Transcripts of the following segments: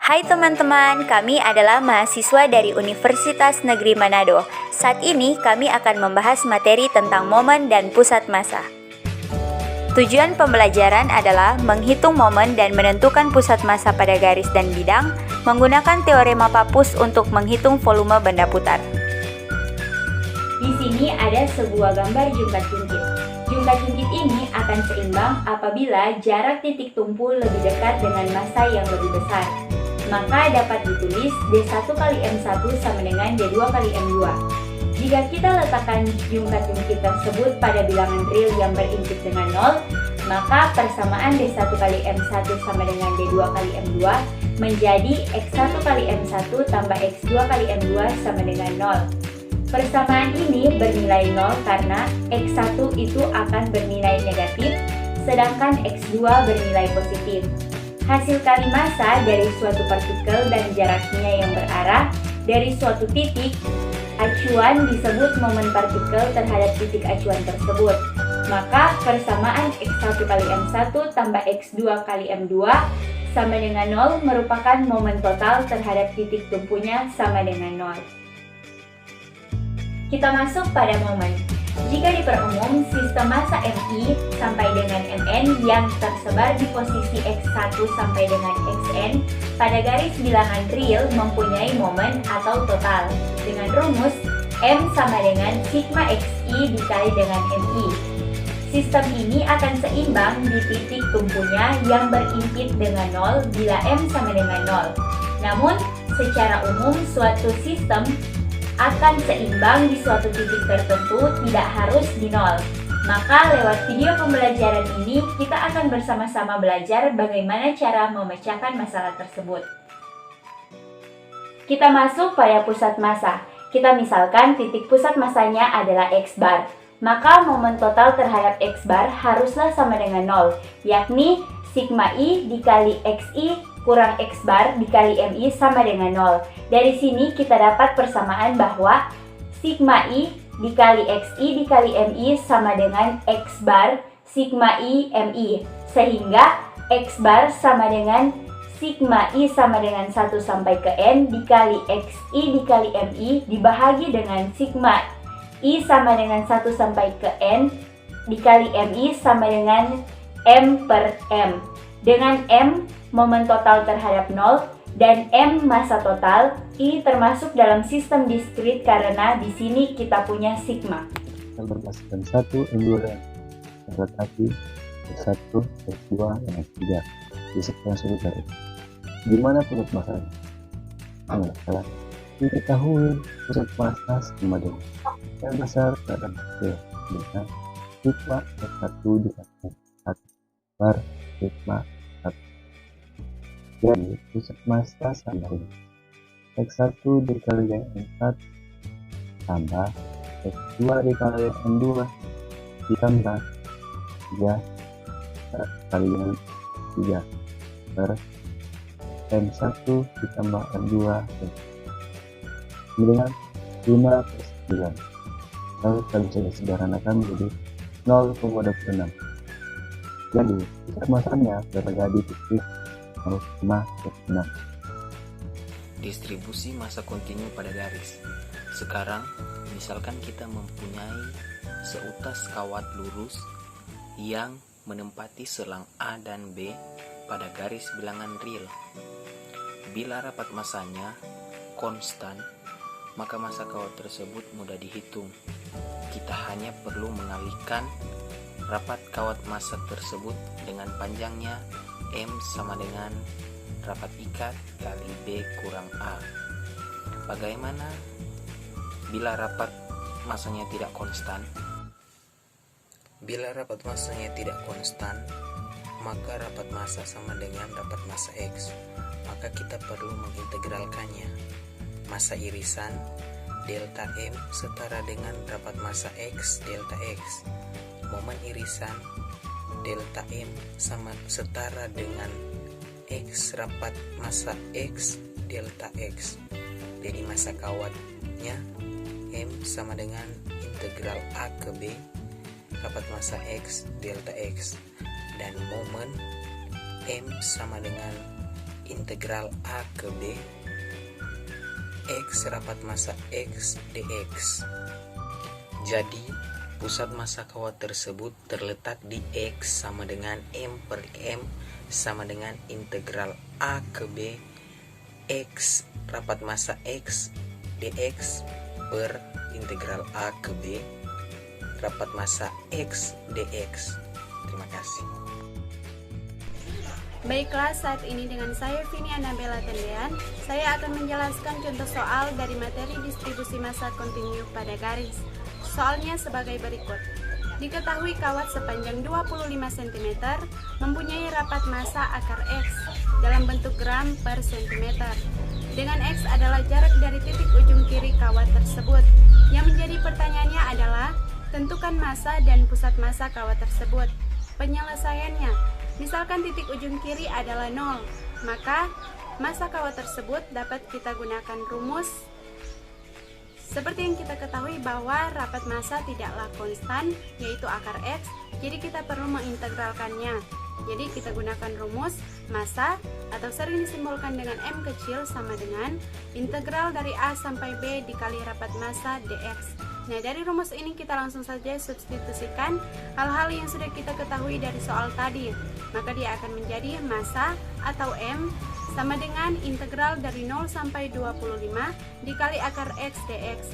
Hai teman-teman, kami adalah mahasiswa dari Universitas Negeri Manado. Saat ini kami akan membahas materi tentang momen dan pusat massa. Tujuan pembelajaran adalah menghitung momen dan menentukan pusat massa pada garis dan bidang menggunakan teorema Pappus untuk menghitung volume benda putar. Di sini ada sebuah gambar jungkat-jungkit. Jungkat-jungkit ini akan seimbang apabila jarak titik tumpu lebih dekat dengan massa yang lebih besar. Maka dapat ditulis D1 kali M1 sama dengan D2 kali M2. Jika kita letakkan jungkat-jungkit tersebut pada bilangan real yang berimpit dengan 0, maka persamaan D1 kali M1 sama dengan D2 kali M2 menjadi X1 kali M1 tambah X2 kali M2 sama dengan 0. Persamaan ini bernilai 0 karena X1 itu akan bernilai negatif, sedangkan X2 bernilai positif. Hasil kali massa dari suatu partikel dan jaraknya yang berarah dari suatu titik acuan disebut momen partikel terhadap titik acuan tersebut. Maka persamaan X1 kali M1 tambah X2 kali M2 sama dengan 0 merupakan momen total terhadap titik tumpunya sama dengan 0. Kita masuk pada momen. Jika diperumum, sistem massa Mi sampai dengan Mn yang tersebar di posisi X1 sampai dengan Xn pada garis bilangan real mempunyai momen atau total dengan rumus M sama dengan sigma Xi dikali dengan Mi. Sistem ini akan seimbang di titik tumpunya yang berimpit dengan 0 bila M sama dengan 0. Namun, secara umum suatu sistem akan seimbang di suatu titik tertentu, tidak harus di 0. Maka lewat video pembelajaran ini kita akan bersama-sama belajar bagaimana cara memecahkan masalah tersebut. Kita masuk pada pusat massa. Kita misalkan titik pusat massanya adalah X bar. Maka momen total terhadap X bar haruslah sama dengan 0, yakni sigma I dikali Xi kurang X bar dikali Mi sama dengan 0. Dari sini kita dapat persamaan bahwa sigma I dikali Xi dikali Mi sama dengan X bar sigma I Mi. Sehingga X bar sama dengan sigma I sama dengan 1 sampai ke N dikali Xi dikali Mi dibahagi dengan sigma I sama dengan 1 sampai ke N dikali Mi sama dengan M per M. Dengan M momen total terhadap 0 dan M massa total, I termasuk dalam sistem diskrit karena di sini kita punya sigma. Yang berdasarkan 1, M2 dan tetapi X1, X2, dan X3 di sekian sudut garis. Gimana pusat massanya? Salah. Diketahui pusat massa sama dengan yang besar terhadap kecil dengan sigma X1 dikali 1 bar sigma 1. Jadi pusat massa sama dengan X1 dikali yang M1 tambah X2 dikali yang M2 ditambah 3 kali yang 3 per M1 ditambah M2 dengan 5 per 9. Lalu kita bisa disederhanakan menjadi 0,26. Jadi pusat massanya berada di titik 0,6. Distribusi massa kontinu pada garis. Sekarang, misalkan kita mempunyai seutas kawat lurus yang menempati selang A dan B pada garis bilangan real. Bila rapat massanya konstan, maka massa kawat tersebut mudah dihitung. Kita hanya perlu mengalihkan rapat kawat massa tersebut dengan panjangnya M sama dengan rapat ikat kali B kurang A. Bagaimana bila rapat massanya tidak konstan? Bila rapat massanya tidak konstan, maka rapat massa sama dengan rapat massa X. Maka kita perlu mengintegralkannya. Massa irisan delta M setara dengan rapat massa X delta X. Momen irisan delta M sama setara dengan X rapat massa X delta X. Jadi massa kawatnya M sama dengan integral A ke B rapat massa X delta X, dan momen M sama dengan integral A ke B X rapat massa X dx. Jadi pusat massa kawat tersebut terletak di X sama dengan M per M sama dengan integral A ke B X rapat massa X dx per integral A ke B rapat massa X dx. Terima kasih. Baiklah, saat ini dengan saya Vini Anabella Tendean, saya akan menjelaskan contoh soal dari materi distribusi massa kontinu pada garis. Soalnya sebagai berikut. Diketahui kawat sepanjang 25 cm mempunyai rapat massa akar X dalam bentuk gram per cm. Dengan X adalah jarak dari titik ujung kiri kawat tersebut. Yang menjadi pertanyaannya adalah, tentukan massa dan pusat massa kawat tersebut. Penyelesaiannya, misalkan titik ujung kiri adalah 0, maka massa kawat tersebut dapat kita gunakan rumus seperti yang kita ketahui bahwa rapat massa tidaklah konstan, yaitu akar X, jadi kita perlu mengintegralkannya. Jadi kita gunakan rumus massa atau sering disimbolkan dengan M kecil sama dengan integral dari A sampai B dikali rapat massa dx. Nah, dari rumus ini kita langsung saja substitusikan hal-hal yang sudah kita ketahui dari soal tadi. Maka dia akan menjadi massa atau M sama dengan integral dari 0 sampai 25 dikali akar X dx.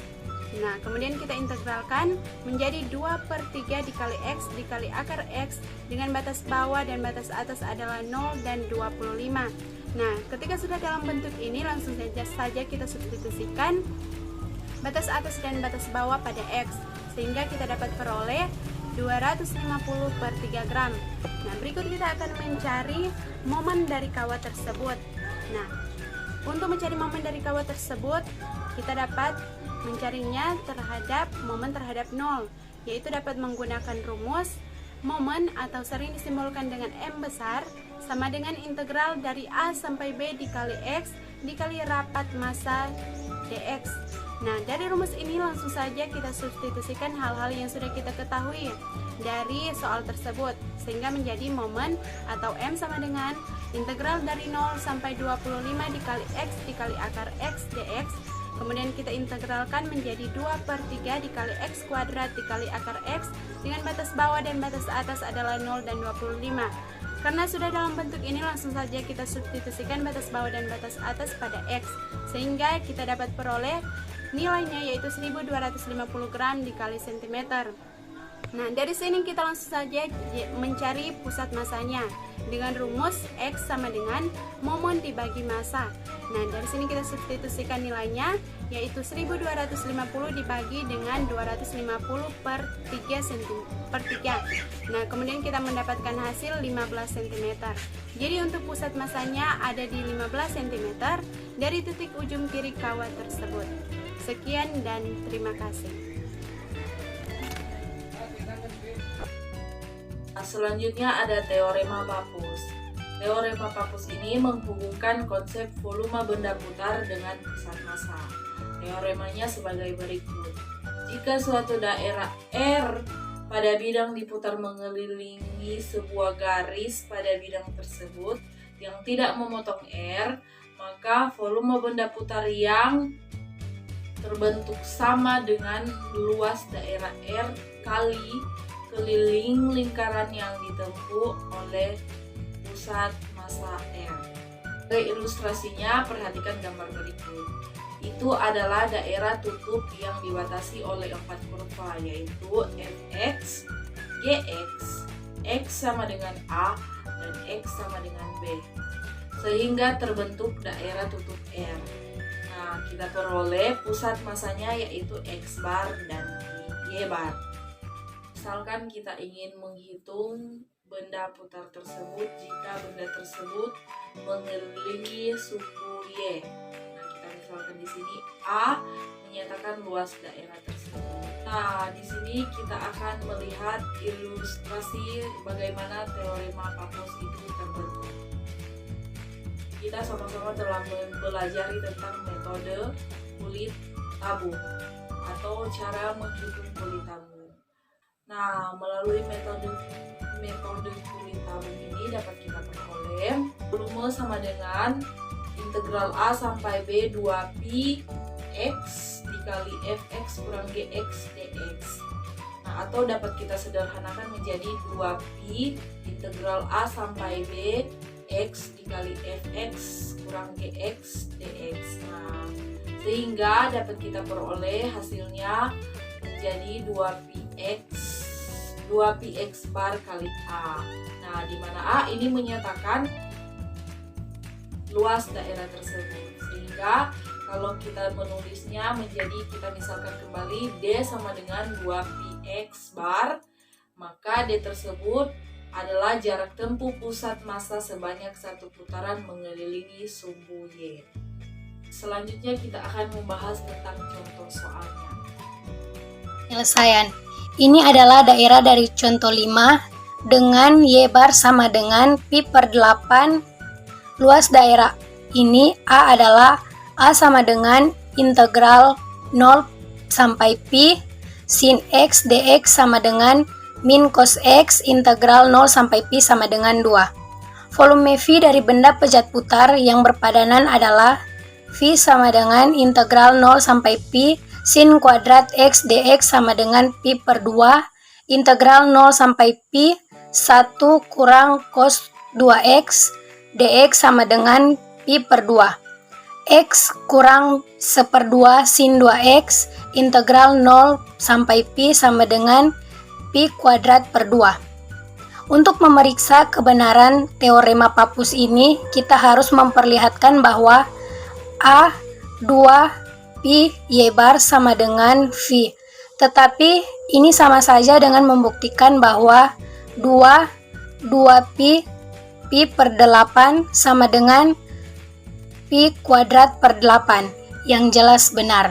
Nah, kemudian kita integralkan menjadi 2/3 dikali X dikali akar X dengan batas bawah dan batas atas adalah 0 dan 25. Nah, ketika sudah dalam bentuk ini langsung saja kita substitusikan batas atas dan batas bawah pada X, sehingga kita dapat peroleh 250/3 gram. Nah, berikut kita akan mencari momen dari kawat tersebut. Nah, untuk mencari momen dari kawat tersebut, kita dapat mencarinya terhadap momen terhadap 0, yaitu dapat menggunakan rumus momen atau sering disimbolkan dengan M besar sama dengan integral dari A sampai B dikali X dikali rapat massa dx. Nah, dari rumus ini langsung saja kita substitusikan hal-hal yang sudah kita ketahui dari soal tersebut, sehingga menjadi momen atau M sama dengan integral dari 0 sampai 25 dikali X dikali akar X dx. Kemudian kita integralkan menjadi 2/3 dikali X kuadrat dikali akar X dengan batas bawah dan batas atas adalah 0 dan 25. Karena sudah dalam bentuk ini langsung saja kita substitusikan batas bawah dan batas atas pada X, sehingga kita dapat peroleh nilainya yaitu 1250 gram dikali cm. Nah, dari sini kita langsung saja mencari pusat massanya dengan rumus X sama dengan momen dibagi massa. Nah, dari sini kita substitusikan nilainya yaitu 1250 dibagi dengan 250/3. Nah, kemudian kita mendapatkan hasil 15 cm. Jadi untuk pusat massanya ada di 15 cm dari titik ujung kiri kawat tersebut. Sekian dan terima kasih. Selanjutnya ada teorema Pappus. Teorema Pappus ini menghubungkan konsep volume benda putar dengan pusat massa. Teoremanya sebagai berikut. Jika suatu daerah R pada bidang diputar mengelilingi sebuah garis pada bidang tersebut yang tidak memotong R, maka volume benda putar yang terbentuk sama dengan luas daerah R kali keliling lingkaran yang ditempuh oleh pusat massa R. Sebagai ilustrasinya, perhatikan gambar berikut. Itu adalah daerah tutup yang dibatasi oleh 4 kurva, yaitu Fx, Gx, X sama dengan A, dan X sama dengan B, sehingga terbentuk daerah tutup R. Nah, kita peroleh pusat massanya yaitu X bar dan Y bar. Misalkan kita ingin menghitung benda putar tersebut jika benda tersebut mengelilingi suku Y. Nah, kita misalkan di sini A menyatakan luas daerah tersebut. Nah, di sini kita akan melihat ilustrasi bagaimana teorema Pappus itu terbentuk. Kita sama-sama telah mempelajari tentang metode kulit tabung atau cara menghitung kulit tabung. Nah, melalui metode kulit tabung ini dapat kita peroleh volume sama dengan integral A sampai B 2pi X dikali Fx kurang Gx dx. Nah, atau dapat kita sederhanakan menjadi 2pi integral A sampai B X dikali Fx kurang Gx dx. Nah, sehingga dapat kita peroleh hasilnya menjadi 2pi x bar kali A. Nah, di mana A ini menyatakan luas daerah tersebut. Sehingga kalau kita menulisnya menjadi, kita misalkan kembali D sama dengan 2pi x bar, maka D tersebut adalah jarak tempuh pusat massa sebanyak satu putaran mengelilingi sumbu Y. Selanjutnya kita akan membahas tentang contoh soalnya. Penyelesaian. Ini adalah daerah dari contoh 5 dengan Y bar sama dengan pi per 8. Luas daerah ini A adalah A sama dengan integral 0 sampai pi sin X dx sama dengan min cos X integral 0 sampai pi sama dengan 2. Volume V dari benda pejat putar yang berpadanan adalah V sama dengan integral 0 sampai pi sin kuadrat X dx sama dengan pi per 2 integral 0 sampai pi 1 kurang cos 2X dx sama dengan pi per 2. X kurang 1/2 sin 2X integral 0 sampai pi sama dengan pi kuadrat per 2. Untuk memeriksa kebenaran teorema Pappus ini, kita harus memperlihatkan bahwa A 2 pi Y bar sama dengan V. Tetapi ini sama saja dengan membuktikan bahwa 2 pi per 8 sama dengan pi kuadrat per 8, yang jelas benar.